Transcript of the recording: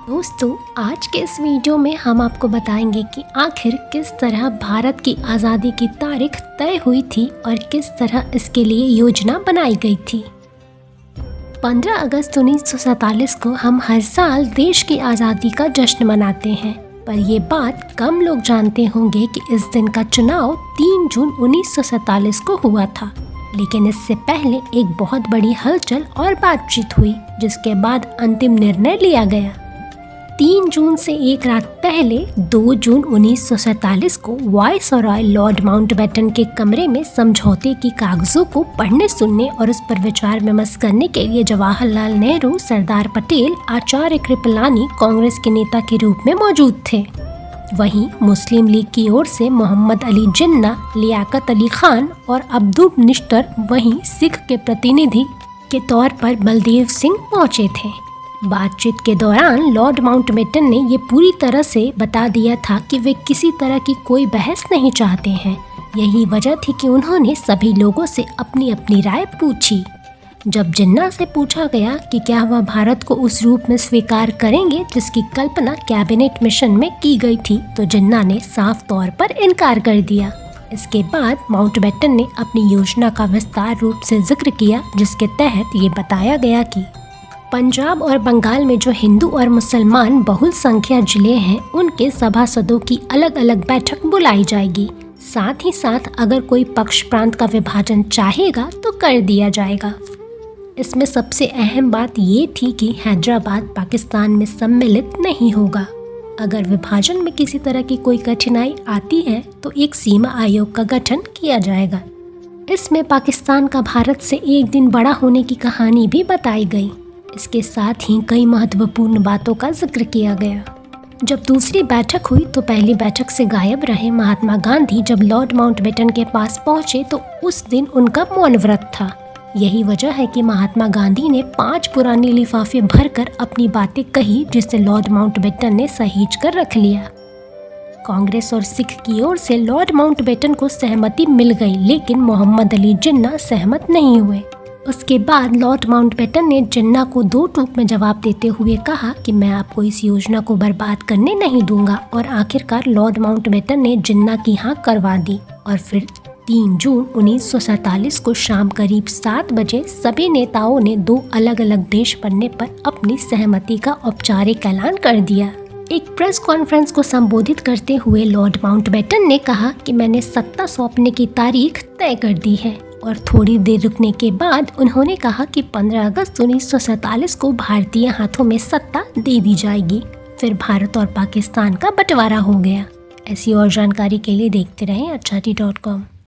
दोस्तों, आज के इस वीडियो में हम आपको बताएंगे कि आखिर किस तरह भारत की आज़ादी की तारीख तय हुई थी और किस तरह इसके लिए योजना बनाई गई थी। 15 अगस्त 1947 को हम हर साल देश की आज़ादी का जश्न मनाते हैं, पर ये बात कम लोग जानते होंगे कि इस दिन का चुनाव 3 जून 1947 को हुआ था। लेकिन इससे पहले एक बहुत बड़ी हलचल और बातचीत हुई, जिसके बाद अंतिम निर्णय लिया गया। 3 जून से एक रात पहले 2 जून 1947 को वायसरॉय लॉर्ड माउंटबेटन के कमरे में समझौते की कागजों को पढ़ने, सुनने और उस पर विचार विमर्श करने के लिए जवाहरलाल नेहरू, सरदार पटेल, आचार्य कृपलानी कांग्रेस के नेता के रूप में मौजूद थे। वहीं मुस्लिम लीग की ओर से मोहम्मद अली जिन्ना, लियाकत अली खान और अब्दुल निश्तर, वहीं सिख के प्रतिनिधि के तौर पर बलदेव सिंह पहुंचे थे। बातचीत के दौरान लॉर्ड माउंटबेटन ने ये पूरी तरह से बता दिया था कि वे किसी तरह की कोई बहस नहीं चाहते हैं। यही वजह थी कि उन्होंने सभी लोगों से अपनी अपनी राय पूछी। जब जिन्ना से पूछा गया कि क्या वह भारत को उस रूप में स्वीकार करेंगे जिसकी कल्पना कैबिनेट मिशन में की गई थी, तो जिन्ना ने साफ तौर पर इनकार कर दिया। इसके बाद माउंटबेटन ने अपनी योजना का विस्तार रूप से जिक्र किया, जिसके तहत ये बताया गया कि पंजाब और बंगाल में जो हिंदू और मुसलमान बहुल संख्या जिले हैं, उनके सभासदों की अलग अलग बैठक बुलाई जाएगी। साथ ही साथ अगर कोई पक्ष प्रांत का विभाजन चाहेगा तो कर दिया जाएगा। इसमें सबसे अहम बात ये थी कि हैदराबाद पाकिस्तान में सम्मिलित नहीं होगा। अगर विभाजन में किसी तरह की कोई कठिनाई आती है तो एक सीमा आयोग का गठन किया जाएगा। इसमें पाकिस्तान का भारत से एक दिन बड़ा होने की कहानी भी बताई गई। इसके साथ ही कई महत्वपूर्ण बातों का जिक्र किया गया। जब दूसरी बैठक हुई तो पहली बैठक से गायब रहे महात्मा गांधी जब लॉर्ड माउंटबेटन के पास पहुंचे तो उस दिन उनका मौन व्रत था। यही वजह है कि महात्मा गांधी ने 5 पुराने लिफाफे भरकर अपनी बातें कही, जिसे लॉर्ड माउंटबेटन ने सहेज कर रख लिया। कांग्रेस और सिख की ओर से लॉर्ड माउंटबेटन को सहमति मिल गई, लेकिन मोहम्मद अली जिन्ना सहमत नहीं हुए। उसके बाद लॉर्ड माउंटबेटन ने जिन्ना को 2 टूक में जवाब देते हुए कहा कि मैं आपको इस योजना को बर्बाद करने नहीं दूंगा, और आखिरकार लॉर्ड माउंटबेटन ने जिन्ना की हाँ करवा दी। और फिर 3 जून 1947 को शाम करीब 7 बजे सभी नेताओं ने 2 अलग अलग देश बनने पर अपनी सहमति का औपचारिक ऐलान कर दिया। एक प्रेस कॉन्फ्रेंस को संबोधित करते हुए लॉर्ड माउंटबेटन ने कहा कि मैंने सत्ता सौंपने की तारीख तय कर दी है, और थोड़ी देर रुकने के बाद उन्होंने कहा कि 15 अगस्त 1947 को भारतीय हाथों में सत्ता दे दी जाएगी। फिर भारत और पाकिस्तान का बंटवारा हो गया। ऐसी और जानकारी के लिए देखते रहें achati.com।